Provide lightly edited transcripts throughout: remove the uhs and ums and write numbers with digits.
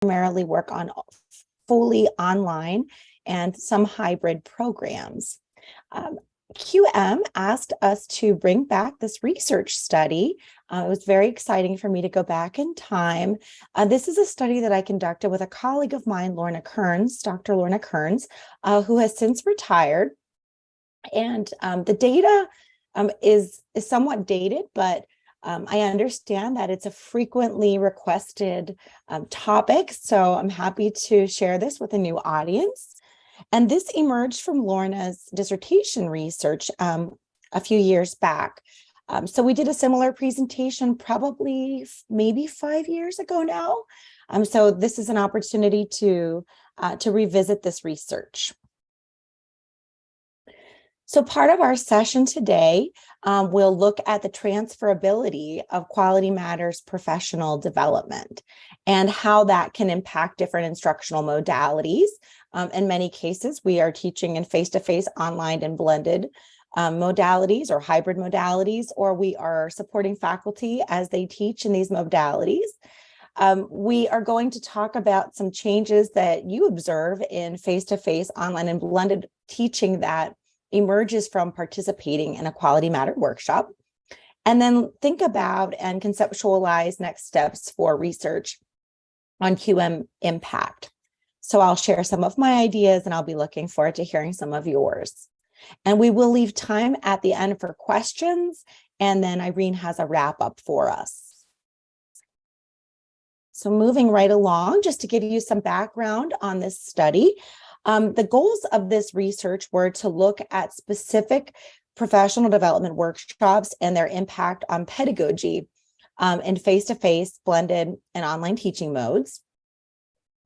primarily work on fully online and some hybrid programs. QM asked us to bring back this research study. It was very exciting for me to go back in time. This is a study that I conducted with a colleague of mine, Lorna Kearns, Dr. Lorna Kearns, who has since retired. And the data is somewhat dated, but I understand that it's a frequently requested topic. So I'm happy to share this with a new audience. And this emerged from Lorna's dissertation research a few years back. So we did a similar presentation probably maybe 5 years ago now. So this is an opportunity to revisit this research. So part of our session today, we'll look at the transferability of Quality Matters professional development and how that can impact different instructional modalities. In many cases, we are teaching in face-to-face, online, and blended modalities or hybrid modalities, or we are supporting faculty as they teach in these modalities. We are going to talk about some changes that you observe in face-to-face, online, and blended teaching that emerges from participating in a Quality Matter workshop, and then think about and conceptualize next steps for research on QM impact. So I'll share some of my ideas and I'll be looking forward to hearing some of yours. And we will leave time at the end for questions, and then Irene has a wrap up for us. So moving right along, just to give you some background on this study, the goals of this research were to look at specific professional development workshops and their impact on pedagogy in face-to-face, blended, and online teaching modes.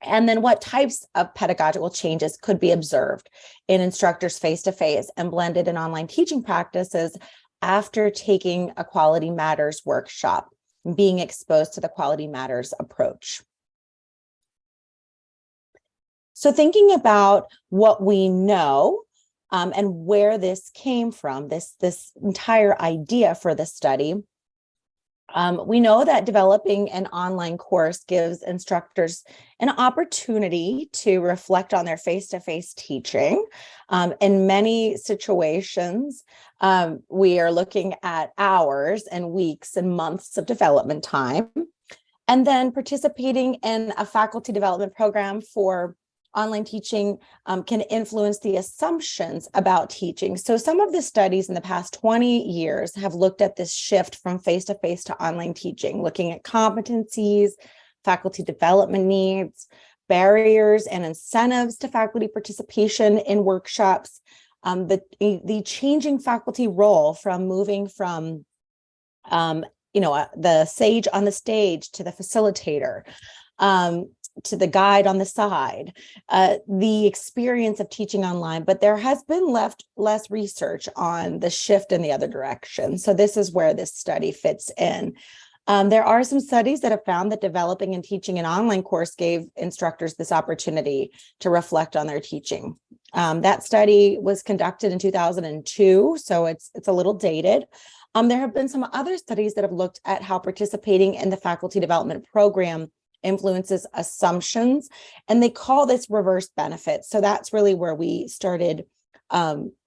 And then what types of pedagogical changes could be observed in instructors' face-to-face and blended and online teaching practices after taking a Quality Matters workshop, being exposed to the Quality Matters approach. So thinking about what we know and where this came from, this entire idea for this study, we know that developing an online course gives instructors an opportunity to reflect on their face-to-face teaching. In many situations, we are looking at hours and weeks and months of development time. And then participating in a faculty development program for online teaching can influence the assumptions about teaching. So some of the studies in the past 20 years have looked at this shift from face-to-face to online teaching, looking at competencies, faculty development needs, barriers and incentives to faculty participation in workshops, the changing faculty role from moving from the sage on the stage to the facilitator, to the guide on the side, the experience of teaching online, but there has been less research on the shift in the other direction. So this is where this study fits in. There are some studies that have found that developing and teaching an online course gave instructors this opportunity to reflect on their teaching. That study was conducted in 2002, so it's a little dated. There have been some other studies that have looked at how participating in the faculty development program influences assumptions, and they call this reverse benefits. So that's really where we started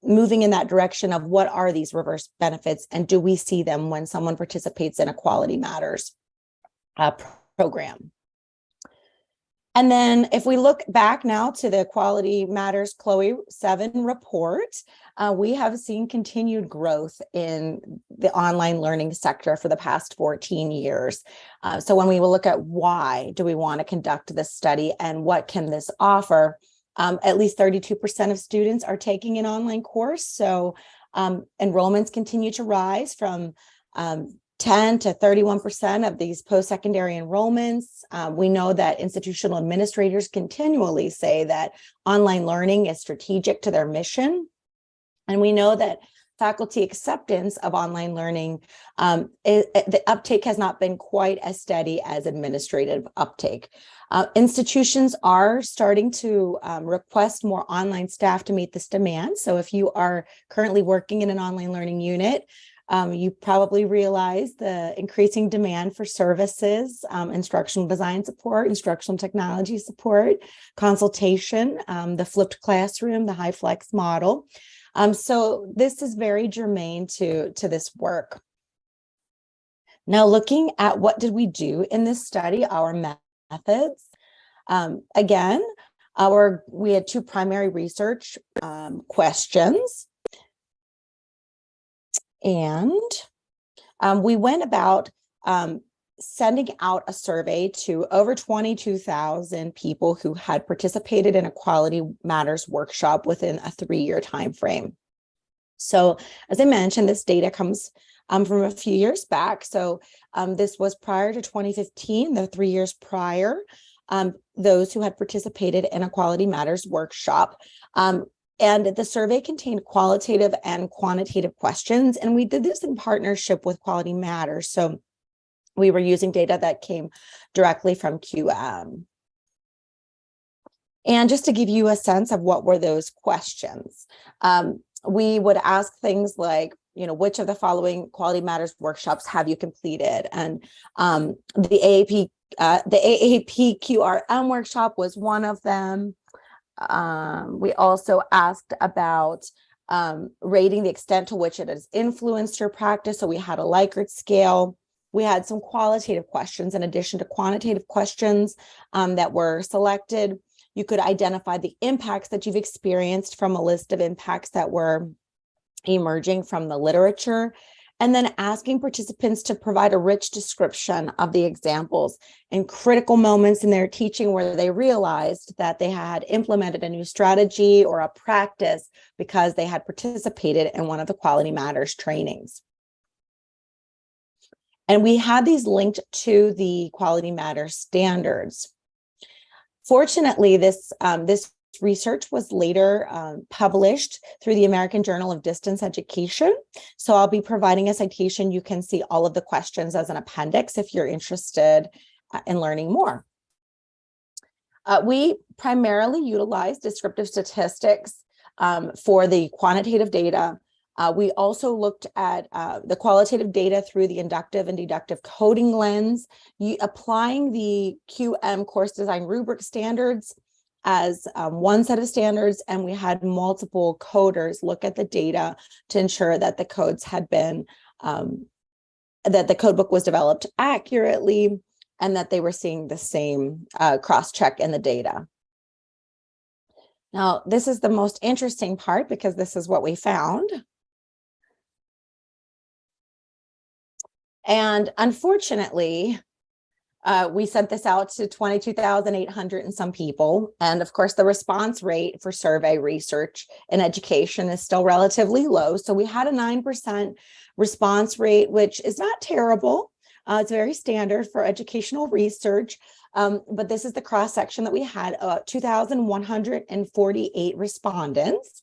moving in that direction of what are these reverse benefits, and do we see them when someone participates in a Quality Matters program. And then if we look back now to the Quality Matters CLOE 7 report, we have seen continued growth in the online learning sector for the past 14 years. So when we will look at why do we want to conduct this study and what can this offer, at least 32% of students are taking an online course. So enrollments continue to rise from 10 to 31% of these post-secondary enrollments. We know that institutional administrators continually say that online learning is strategic to their mission. And we know that faculty acceptance of online learning, the uptake has not been quite as steady as administrative uptake. Institutions are starting to request more online staff to meet this demand. So if you are currently working in an online learning unit, You probably realize the increasing demand for services, instructional design support, instructional technology support, consultation, the flipped classroom, the high flex model. So this is very germane to this work. Now, looking at what did we do in this study, our methods. Again, we had two primary research questions. And we went about sending out a survey to over 22,000 people who had participated in a Quality Matters workshop within a 3-year time frame. So as I mentioned, this data comes from a few years back. So this was prior to 2015, the 3 years prior, those who had participated in a Quality Matters workshop. And the survey contained qualitative and quantitative questions, and we did this in partnership with Quality Matters. So we were using data that came directly from QM. And just to give you a sense of what were those questions, we would ask things like, which of the following Quality Matters workshops have you completed? And the AAP QRM workshop was one of them. We also asked about rating the extent to which it has influenced your practice. So we had a Likert scale. We had some qualitative questions in addition to quantitative questions that were selected. You could identify the impacts that you've experienced from a list of impacts that were emerging from the literature, and then asking participants to provide a rich description of the examples and critical moments in their teaching where they realized that they had implemented a new strategy or a practice because they had participated in one of the Quality Matters trainings. And we had these linked to the Quality Matters standards. Fortunately, this research was later published through the American Journal of Distance Education. So I'll be providing a citation. You can see all of the questions as an appendix if you're interested in learning more. We primarily utilized descriptive statistics for the quantitative data. We also looked at the qualitative data through the inductive and deductive coding lens, applying the QM course design rubric standards as one set of standards, and we had multiple coders look at the data to ensure that the codes had been, that the code book was developed accurately and that they were seeing the same cross-check in the data. Now, this is the most interesting part because this is what we found. And unfortunately, we sent this out to 22,800 and some people. And of course, the response rate for survey research in education is still relatively low. So we had a 9% response rate, which is not terrible. It's very standard for educational research. But this is the cross-section that we had, 2,148 respondents.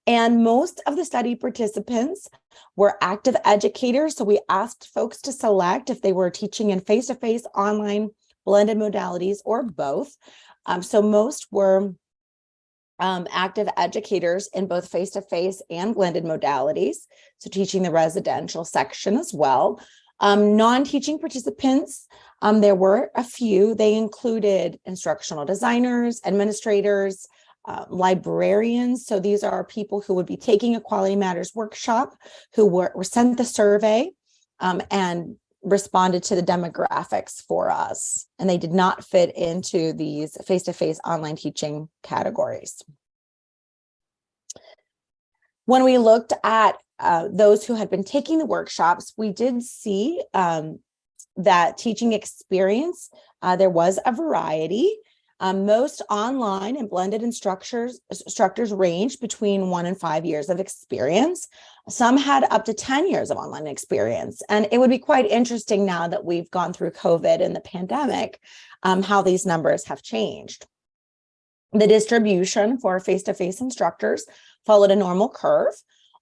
And most of the study participants were active educators. So we asked folks to select if they were teaching in face-to-face, online, blended modalities, or both. So most were active educators in both face-to-face and blended modalities. So teaching the residential section as well. Non-teaching participants, there were a few. They included instructional designers, administrators, librarians. So these are people who would be taking a Quality Matters workshop, who were sent the survey and responded to the demographics for us. And they did not fit into these face-to-face online teaching categories. When we looked at those who had been taking the workshops, we did see that teaching experience, there was a variety. Most online and blended instructors ranged between 1 and 5 years of experience. Some had up to 10 years of online experience. And it would be quite interesting now that we've gone through COVID and the pandemic, how these numbers have changed. The distribution for face-to-face instructors followed a normal curve,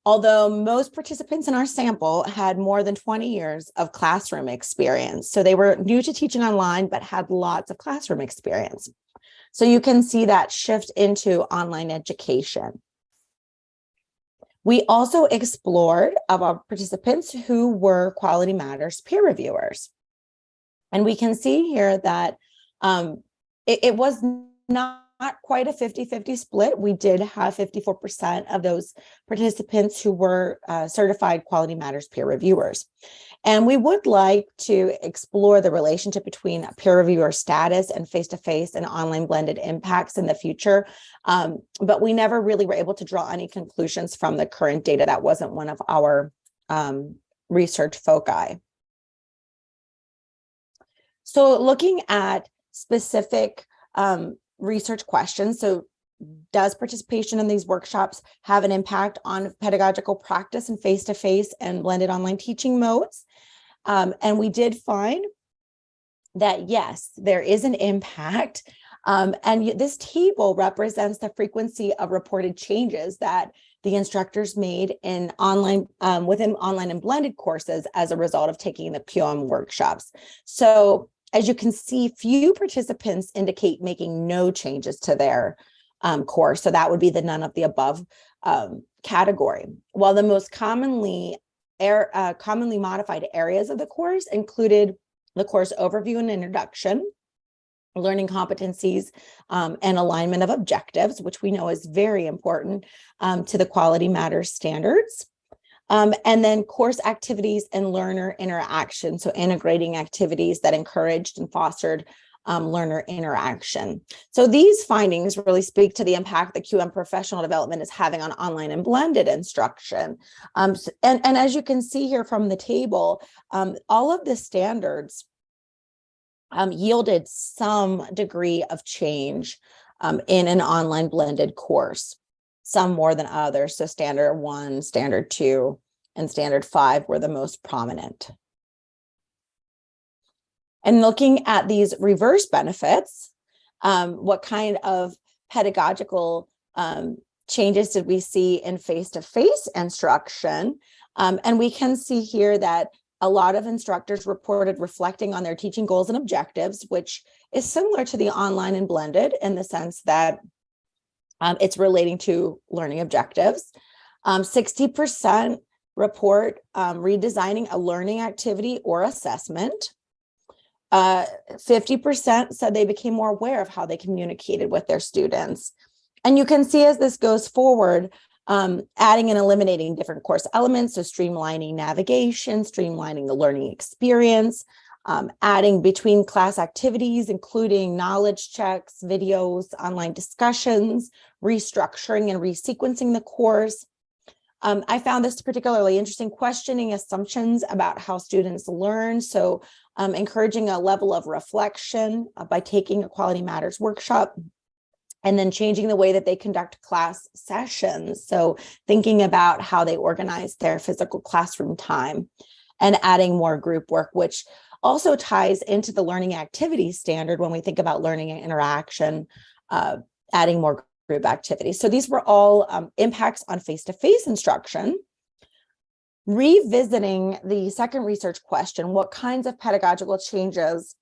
although most participants in our sample had more than 20 years of classroom experience. So they were new to teaching online, but had lots of classroom experience. So you can see that shift into online education. We also explored our participants who were Quality Matters peer reviewers. And we can see here that it was not quite a 50-50 split. We did have 54% of those participants who were certified Quality Matters peer reviewers. And we would like to explore the relationship between peer reviewer status and face-to-face and online blended impacts in the future. But we never really were able to draw any conclusions from the current data. That wasn't one of our research foci. So looking at specific research questions, so does participation in these workshops have an impact on pedagogical practice and face-to-face and blended online teaching modes? And we did find that yes, there is an impact. And this table represents the frequency of reported changes that the instructors made in online, within online and blended courses as a result of taking the QM workshops. So as you can see, few participants indicate making no changes to their course. So that would be the none of the above category. While the most commonly modified areas of the course included the course overview and introduction, learning competencies, and alignment of objectives, which we know is very important to the Quality Matters standards. And then course activities and learner interaction. So integrating activities that encouraged and fostered learner interaction. So these findings really speak to the impact that QM professional development is having on online and blended instruction. And as you can see here from the table, all of the standards yielded some degree of change in an online blended course, some more than others. So standard 1, standard 2, and standard 5 were the most prominent. And looking at these reverse benefits, what kind of pedagogical changes did we see in face-to-face instruction? And we can see here that a lot of instructors reported reflecting on their teaching goals and objectives, which is similar to the online and blended in the sense that it's relating to learning objectives. 60% report redesigning a learning activity or assessment. 50% said they became more aware of how they communicated with their students. And you can see as this goes forward, adding and eliminating different course elements, so streamlining navigation, streamlining the learning experience, adding between class activities, including knowledge checks, videos, online discussions, restructuring and resequencing the course. I found this particularly interesting, questioning assumptions about how students learn. So encouraging a level of reflection by taking a Quality Matters workshop, and then changing the way that they conduct class sessions. So thinking about how they organize their physical classroom time, and adding more group work, which also ties into the learning activity standard when we think about learning and interaction, adding more group activities. So these were all impacts on face-to-face instruction. Revisiting the second research question, what kinds of pedagogical changes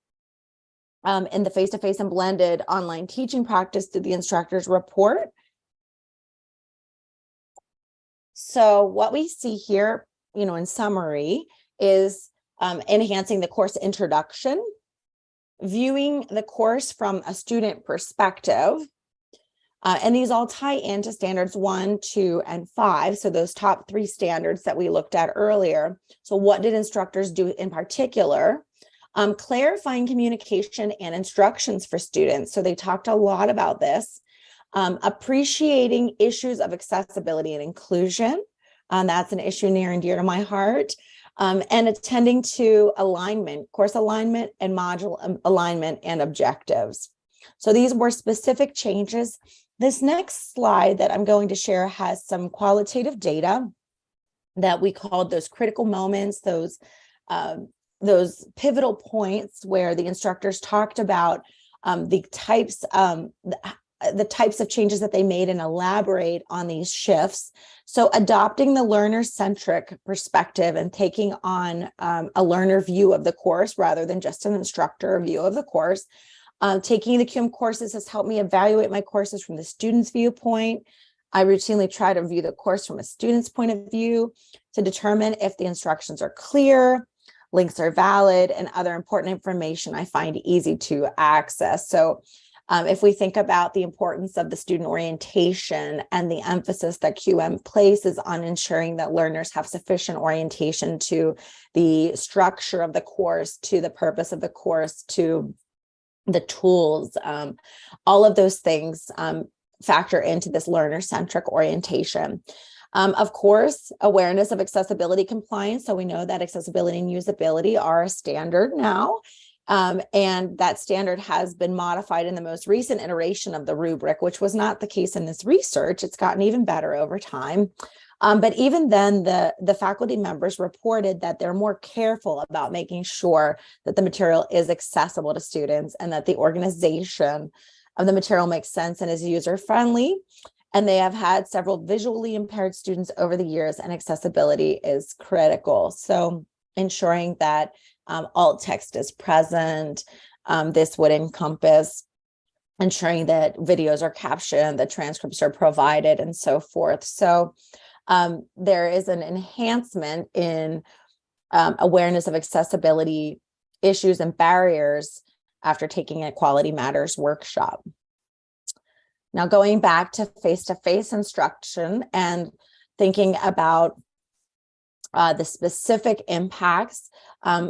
in the face-to-face and blended online teaching practice did the instructors report? So what we see here, in summary, is enhancing the course introduction, viewing the course from a student perspective, and these all tie into standards 1, 2, and 5. So those top 3 standards that we looked at earlier. So what did instructors do in particular? Clarifying communication and instructions for students. So they talked a lot about this. Appreciating issues of accessibility and inclusion. That's an issue near and dear to my heart. And attending to alignment, course alignment, and module alignment and objectives. So these were specific changes. This next slide that I'm going to share has some qualitative data that we called those critical moments, those pivotal points where the instructors talked about the types of changes that they made and elaborate on these shifts. So adopting the learner-centric perspective and taking on a learner view of the course rather than just an instructor view of the course. Taking the QM courses has helped me evaluate my courses from the student's viewpoint. I routinely try to review the course from a student's point of view to determine if the instructions are clear, links are valid, and other important information I find easy to access. So if we think about the importance of the student orientation and the emphasis that QM places on ensuring that learners have sufficient orientation to the structure of the course, to the purpose of the course, to the tools, all of those things factor into this learner-centric orientation. Of course, awareness of accessibility compliance. So we know that accessibility and usability are a standard now. And that standard has been modified in the most recent iteration of the rubric, which was not the case in this research. It's gotten even better over time. But even then, the faculty members reported that they're more careful about making sure that the material is accessible to students and that the organization of the material makes sense and is user-friendly. And they have had several visually impaired students over the years, and accessibility is critical. So ensuring that alt text is present, this would encompass ensuring that videos are captioned, that transcripts are provided, and so forth. So there is an enhancement in awareness of accessibility issues and barriers after taking a Quality Matters workshop. Now, going back to face-to-face instruction and thinking about the specific impacts,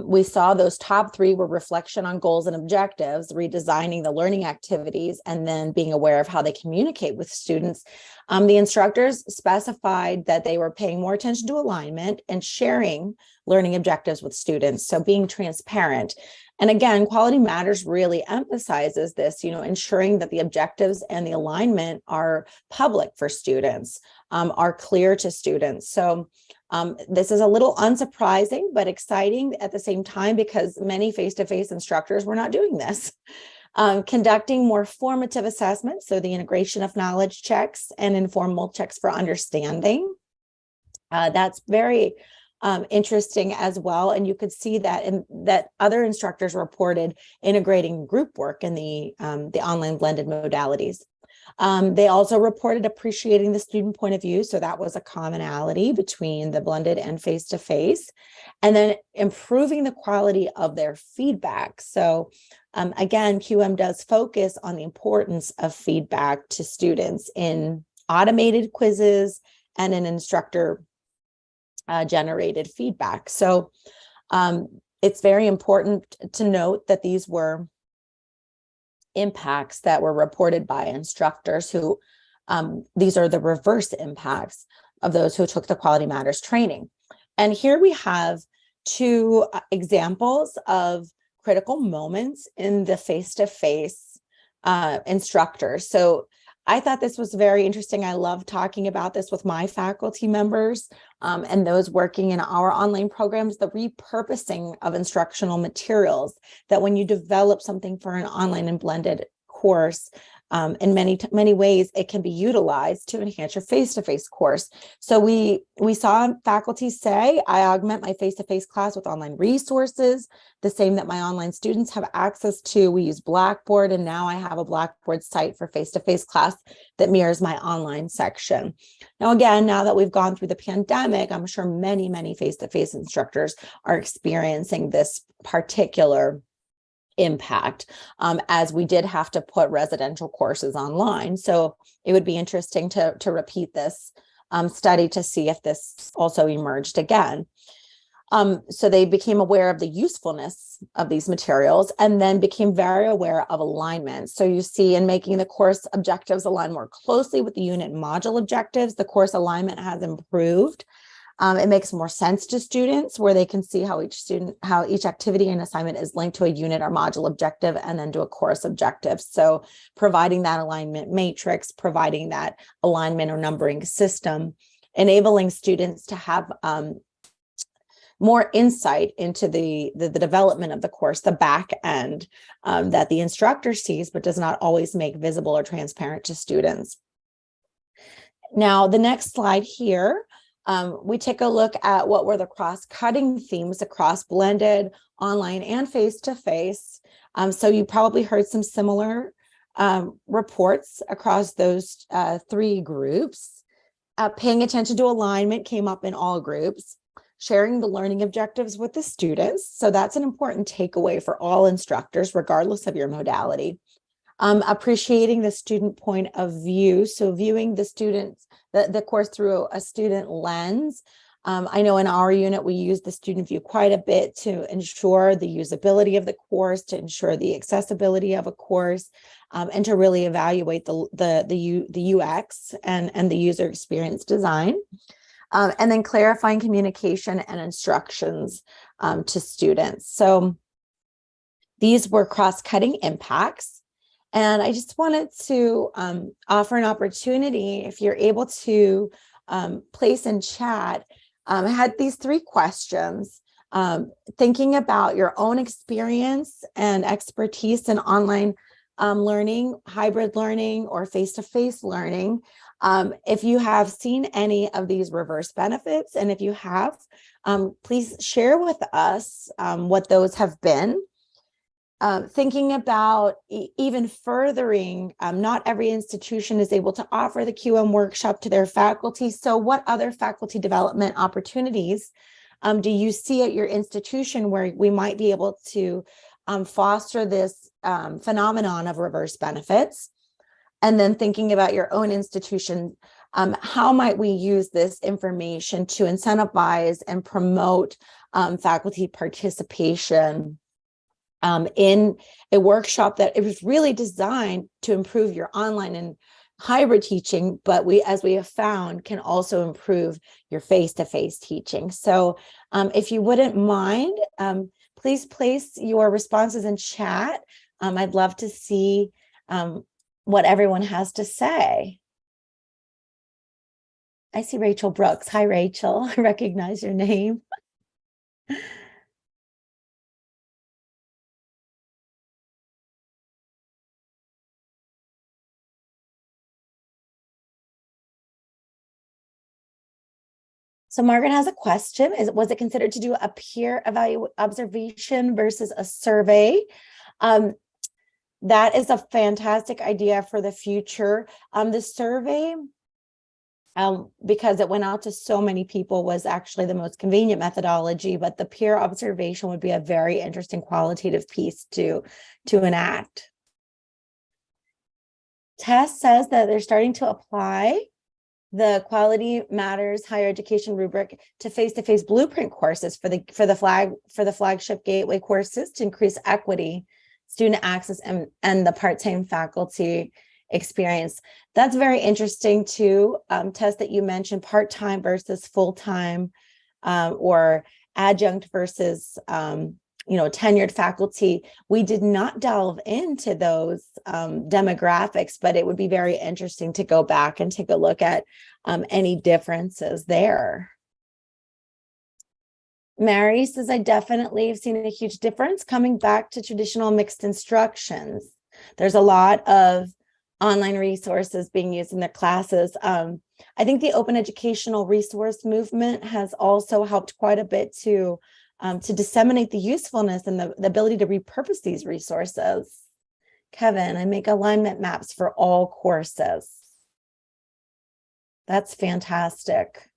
we saw those top three were reflection on goals and objectives, redesigning the learning activities, and then being aware of how they communicate with students. The instructors specified that they were paying more attention to alignment and sharing learning objectives with students, so being transparent. And again, Quality Matters really emphasizes this, ensuring that the objectives and the alignment are public for students, are clear to students. So this is a little unsurprising, but exciting at the same time, because many face-to-face instructors were not doing this. Conducting more formative assessments, so the integration of knowledge checks and informal checks for understanding. That's very interesting as well. And you could see that that other instructors reported integrating group work in the online blended modalities. They also reported appreciating the student point of view. So that was a commonality between the blended and face-to-face, and then improving the quality of their feedback. So again, QM does focus on the importance of feedback to students in automated quizzes and in instructor generated feedback. So it's very important to note that these were impacts that were reported by instructors who, these are the reverse impacts of those who took the Quality Matters training. And here we have two examples of critical moments in the face-to-face instructors. So I thought this was very interesting. I love talking about this with my faculty members and those working in our online programs, the repurposing of instructional materials, that when you develop something for an online and blended course, in many ways, it can be utilized to enhance your face-to-face course. So we saw faculty say, I augment my face-to-face class with online resources, the same that my online students have access to. We use Blackboard, and now I have a Blackboard site for face-to-face class that mirrors my online section. Now, again, now that we've gone through the pandemic, I'm sure many face-to-face instructors are experiencing this particular impact, as we did have to put residential courses online. So it would be interesting to repeat this study to see if this also emerged again. So they became aware of the usefulness of these materials and then became very aware of alignment. So you see, in making the course objectives align more closely with the unit and module objectives, the course alignment has improved. It makes more sense to students, where they can see how each activity and assignment is linked to a unit or module objective and then to a course objective. So providing that alignment matrix, providing that alignment or numbering system, enabling students to have more insight into the development of the course, the back end that the instructor sees, but does not always make visible or transparent to students. Now, the next slide here, we take a look at what were the cross-cutting themes across blended, online, and face-to-face. So you probably heard some similar reports across those 3 groups. Paying attention to alignment came up in all groups. Sharing the learning objectives with the students. So that's an important takeaway for all instructors, regardless of your modality. Appreciating the student point of view. So viewing the students, the course through a student lens. I know in our unit, we use the student view quite a bit to ensure the usability of the course, to ensure the accessibility of a course, and to really evaluate the UX and the user experience design. And then clarifying communication and instructions to students. So these were cross-cutting impacts. And I just wanted to offer an opportunity, if you're able to place in chat, I had these 3 questions, thinking about your own experience and expertise in online learning, hybrid learning, or face-to-face learning. If you have seen any of these reverse benefits, and if you have, please share with us what those have been. Thinking about even furthering, not every institution is able to offer the QM workshop to their faculty. So what other faculty development opportunities do you see at your institution where we might be able to foster this phenomenon of reverse benefits? And then thinking about your own institution, how might we use this information to incentivize and promote faculty participation in a workshop that it was really designed to improve your online and hybrid teaching, but as we have found, can also improve your face-to-face teaching. So if you wouldn't mind, please place your responses in chat. I'd love to see what everyone has to say. I see Rachel Brooks. Hi, Rachel. I recognize your name. So Margaret has a question. Was it considered to do a peer observation versus a survey? That is a fantastic idea for the future. The survey, because it went out to so many people, was actually the most convenient methodology, but the peer observation would be a very interesting qualitative piece to enact. Tess says that they're starting to apply the Quality Matters Higher Education rubric to face-to-face blueprint courses for the flagship gateway courses to increase equity, student access, and the part-time faculty experience. That's very interesting too, Tess, that you mentioned part-time versus full-time, or adjunct versus tenured faculty. We did not delve into those demographics, but it would be very interesting to go back and take a look at any differences there. Mary says, I definitely have seen a huge difference coming back to traditional mixed instructions. There's a lot of online resources being used in their classes. I think the open educational resource movement has also helped quite a bit to disseminate the usefulness and the ability to repurpose these resources. Kevin, I make alignment maps for all courses. That's fantastic.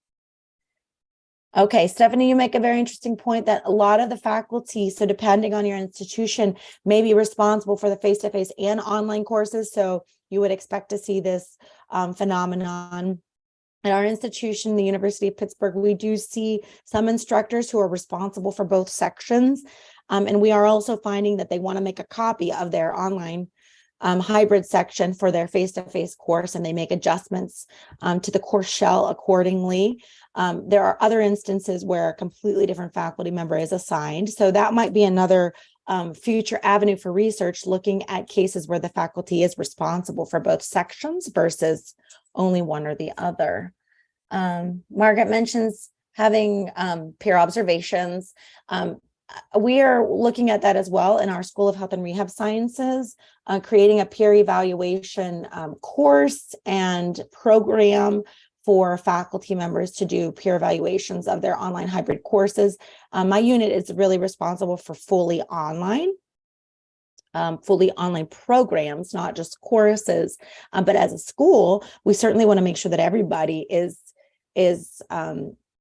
Okay, Stephanie, you make a very interesting point that a lot of the faculty, so depending on your institution, may be responsible for the face-to-face and online courses. So you would expect to see this phenomenon. At our institution, the University of Pittsburgh, we do see some instructors who are responsible for both sections. And we are also finding that they want to make a copy of their online hybrid section for their face-to-face course, and they make adjustments to the course shell accordingly. There are other instances where a completely different faculty member is assigned. So that might be another future avenue for research, looking at cases where the faculty is responsible for both sections versus only one or the other. Margaret mentions having peer observations. We are looking at that as well in our School of Health and Rehab Sciences, creating a peer evaluation course and program for faculty members to do peer evaluations of their online hybrid courses. My unit is really responsible for fully online. fully online programs, not just courses, but as a school, we certainly want to make sure that everybody is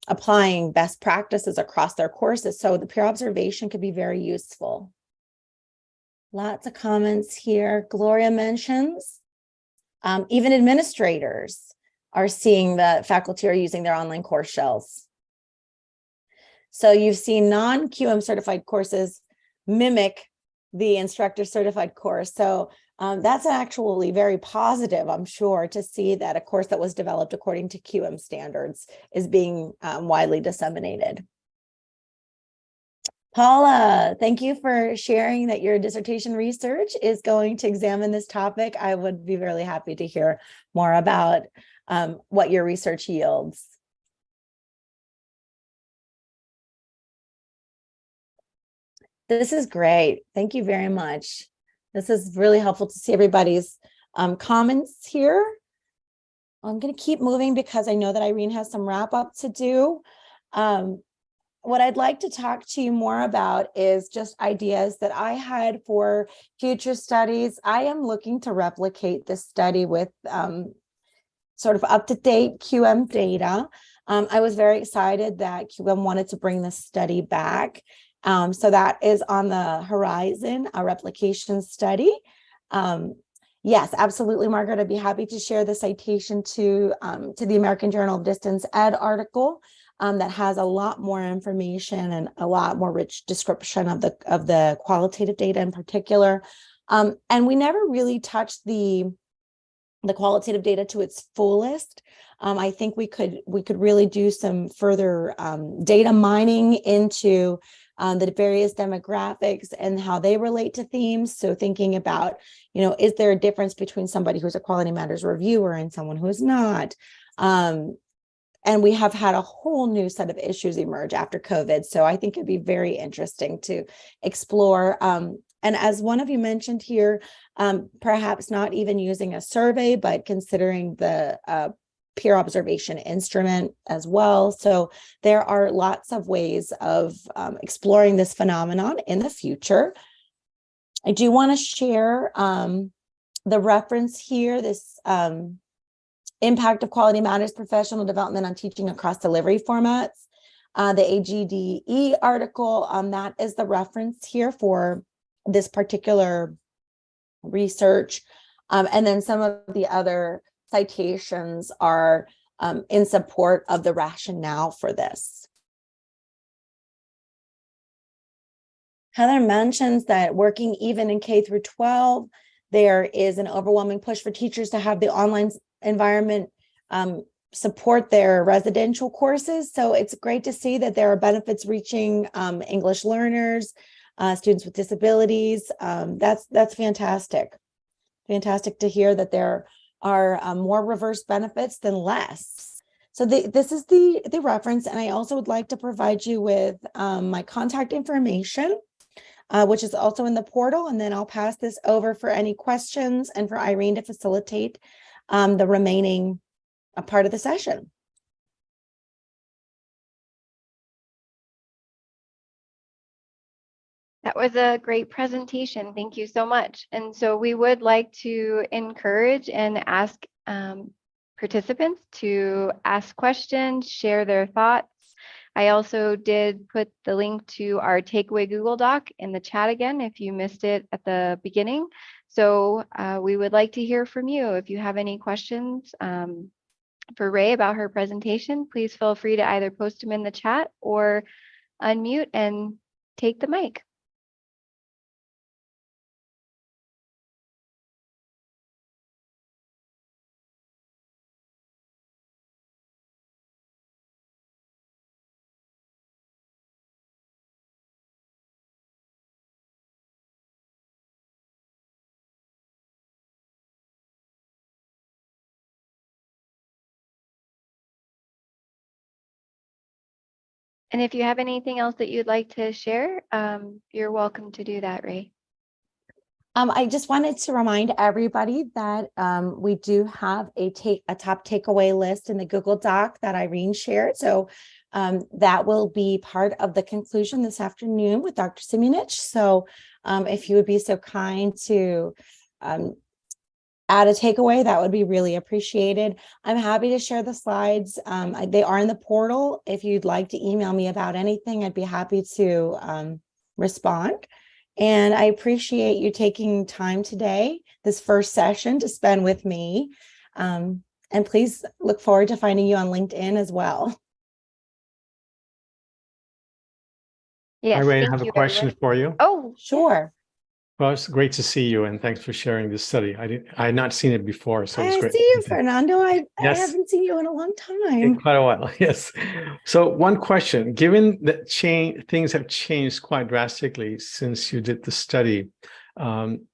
applying best practices across their courses. So the peer observation could be very useful. Lots of comments here. Gloria mentions even administrators are seeing that faculty are using their online course shells. So you've seen non-QM certified courses mimic the instructor certified course. So that's actually very positive, I'm sure, to see that a course that was developed according to QM standards is being widely disseminated. Paula, thank you for sharing that your dissertation research is going to examine this topic. I would be really happy to hear more about what your research yields. This is great. Thank you very much. This is really helpful to see everybody's comments here. I'm going to keep moving because I know that Irene has some wrap up to do. What I'd like to talk to you more about is just ideas that I had for future studies. I am looking to replicate this study with sort of up-to-date QM data. I was very excited that QM wanted to bring this study back. So that is on the horizon, a replication study. Yes, absolutely, Margaret. I'd be happy to share the citation to the American Journal of Distance Ed article that has a lot more information and a lot more rich description of the qualitative data in particular. And we never really touched the qualitative data to its fullest. I think we could really do some further data mining into the various demographics and how they relate to themes. So thinking about, is there a difference between somebody who's a Quality Matters reviewer and someone who is not? And we have had a whole new set of issues emerge after COVID. So I think it'd be very interesting to explore. And as one of you mentioned here, perhaps not even using a survey, but considering the peer observation instrument as well. So there are lots of ways of exploring this phenomenon in the future. I do want to share the reference here, this Impact of Quality Matters Professional Development on Teaching Across Delivery Formats. The AGDE article, that is the reference here for this particular research. And then some of the other citations are in support of the rationale for this. Heather mentions that working even in K through 12, there is an overwhelming push for teachers to have the online environment support their residential courses. So it's great to see that there are benefits reaching English learners, students with disabilities. That's fantastic. Fantastic to hear that there are more reverse benefits than less. So this is the reference, and I also would like to provide you with my contact information, which is also in the portal, and then I'll pass this over for any questions and for Irene to facilitate the remaining part of the session. That was a great presentation. Thank you so much. And so we would like to encourage and ask participants to ask questions, share their thoughts. I also did put the link to our takeaway Google Doc in the chat again if you missed it at the beginning. So we would like to hear from you. If you have any questions for Ray about her presentation, please feel free to either post them in the chat or unmute and take the mic. And if you have anything else that you'd like to share, you're welcome to do that, Ray. I just wanted to remind everybody that we do have a top takeaway list in the Google Doc that Irene shared. So that will be part of the conclusion this afternoon with Dr. Simunich. So If you would be so kind to add a takeaway, that would be really appreciated. I'm happy to share the slides. They are in the portal. If you'd like to email me about anything, I'd be happy to respond. And I appreciate you taking time today, this first session, to spend with me. And please look forward to finding you on LinkedIn as well. Yes, Hi, Ray, I thank have a you, question everyone. for you. Oh, Sure. Well, it's great to see you, and thanks for sharing this study. I had not seen it before, so it's I great. see you, Fernando. I Yes. haven't seen you in a long In time. quite a while, yes. So one question, given that things have changed quite drastically since you did the study,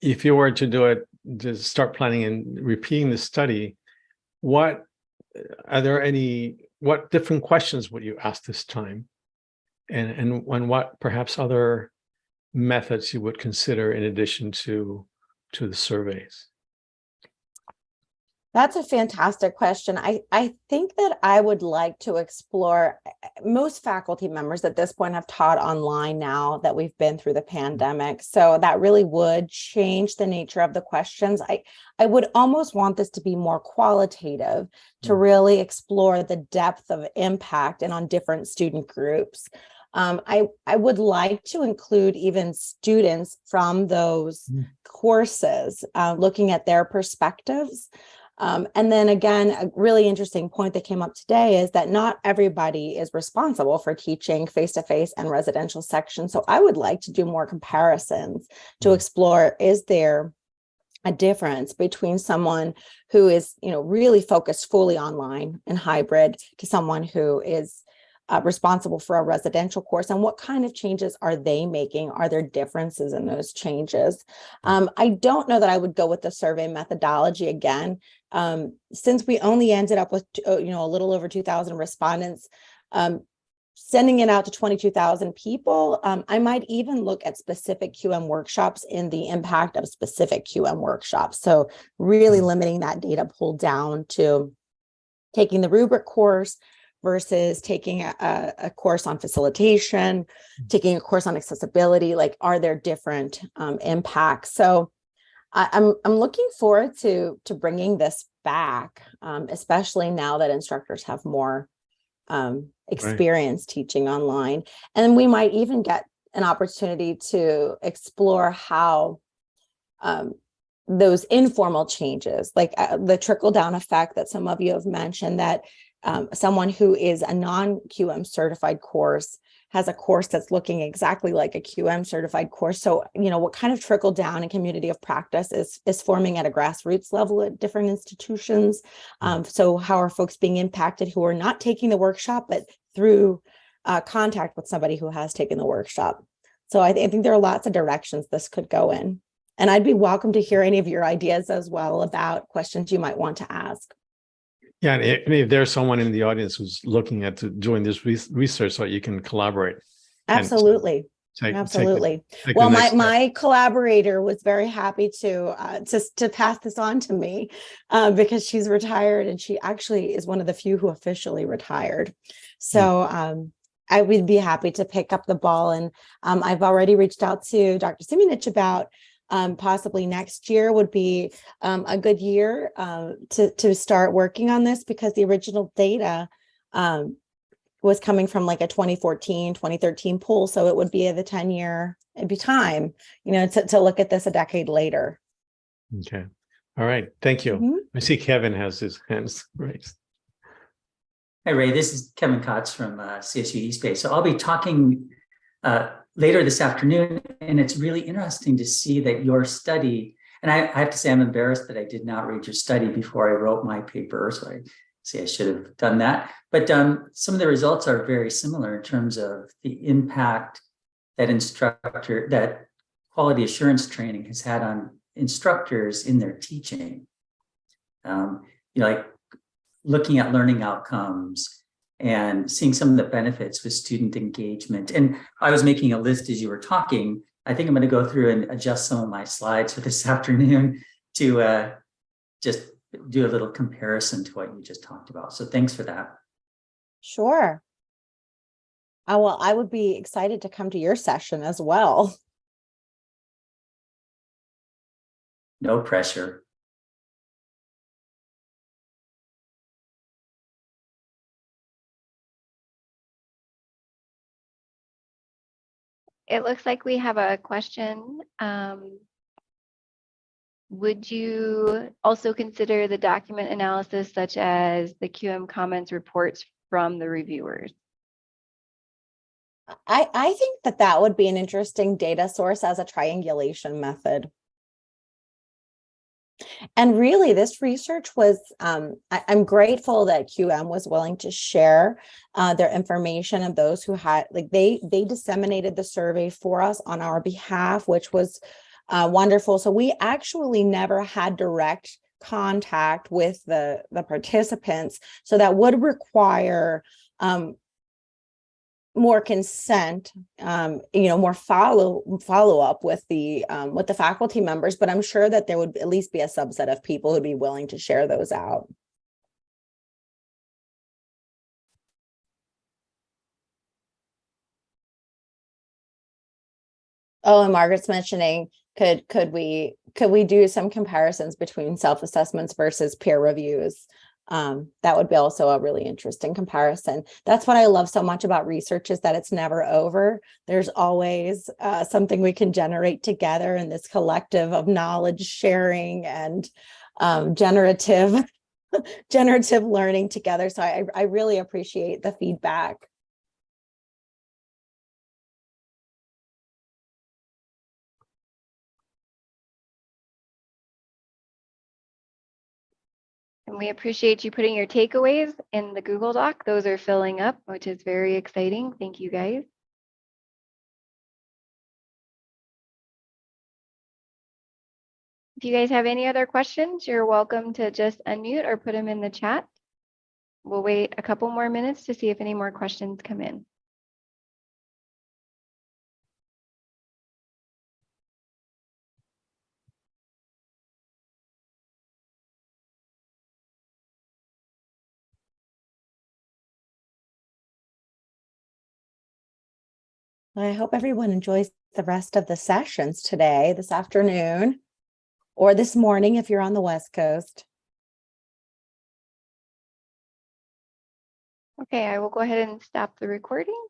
if you were to do it, just start planning and repeating the study, what different questions would you ask this time? And what perhaps other methods you would consider in addition to the surveys? That's a fantastic question. I think that I would like to explore. Most faculty members at this point have taught online now that we've been through the pandemic. So that really would change the nature of the questions. I would almost want this to be more qualitative, to really explore the depth of impact and on different student groups. I would like to include even students from those courses, looking at their perspectives. And then again, a really interesting point that came up today is that not everybody is responsible for teaching face-to-face and residential sections. So I would like to do more comparisons to explore, is there a difference between someone who is, really focused fully online and hybrid to someone who is responsible for a residential course, and what kind of changes are they making? Are there differences in those changes? I don't know that I would go with the survey methodology again, since we only ended up with a little over 2,000 respondents. Sending it out to 22,000 people, I might even look at specific QM workshops in the impact of specific QM workshops. So really limiting that data pull down to taking the rubric course versus taking a course on facilitation, taking a course on accessibility. Like, are there different impacts? So I'm looking forward to bringing this back, especially now that instructors have more experience teaching online. And we might even get an opportunity to explore how those informal changes, like the trickle-down effect that some of you have mentioned, that someone who is a non-QM certified course has a course that's looking exactly like a QM certified course. So, what kind of trickle down and community of practice is forming at a grassroots level at different institutions? So how are folks being impacted who are not taking the workshop, but through contact with somebody who has taken the workshop? So I think there are lots of directions this could go in. And I'd be welcome to hear any of your ideas as well about questions you might want to ask. Yeah, and if there's someone in the audience who's looking at to join this research, so you can collaborate. Absolutely. Absolutely. Well, my collaborator was very happy to pass this on to me because she's retired, and she actually is one of the few who officially retired. So I would be happy to pick up the ball, and I've already reached out to Dr. Simonich about possibly next year would be a good year to start working on this, because the original data was coming from like a 2014, 2013 pool. So it would be the 10-year, it'd be time, to look at this a decade later. Okay. All right. Thank you. I see Kevin has his hands raised. Hi, Ray. This is Kevin Kotz from CSU East Bay. So I'll be talking later this afternoon, and it's really interesting to see that your study, and I have to say I'm embarrassed that I did not read your study before I wrote my paper, so I should have done that. But some of the results are very similar in terms of the impact that quality assurance training has had on instructors in their teaching. Like looking at learning outcomes and seeing some of the benefits with student engagement. And I was making a list as you were talking. I think I'm going to go through and adjust some of my slides for this afternoon to just do a little comparison to what you just talked about. So thanks for that. Sure. Well, I would be excited to come to your session as well. No pressure. It looks like we have a question. Would you also consider the document analysis such as the QM comments reports from the reviewers? I think that that would be an interesting data source as a triangulation method. And really, this research was, I'm grateful that QM was willing to share their information, and those who had, like, they disseminated the survey for us on our behalf, which was wonderful. So we actually never had direct contact with the participants. So that would require more consent, more follow up with the faculty members, but I'm sure that there would at least be a subset of people who'd be willing to share those out. Oh, and Margaret's mentioning, could we do some comparisons between self-assessments versus peer reviews? That would be also a really interesting comparison. That's what I love so much about research, is that it's never over. There's always something we can generate together in this collective of knowledge sharing and generative learning together. So I really appreciate the feedback. And we appreciate you putting your takeaways in the Google Doc. Those are filling up, which is very exciting. Thank you, guys. If you guys have any other questions, you're welcome to just unmute or put them in the chat. We'll wait a couple more minutes to see if any more questions come in. I hope everyone enjoys the rest of the sessions today, this afternoon, or this morning if you're on the West Coast. Okay, I will go ahead and stop the recording.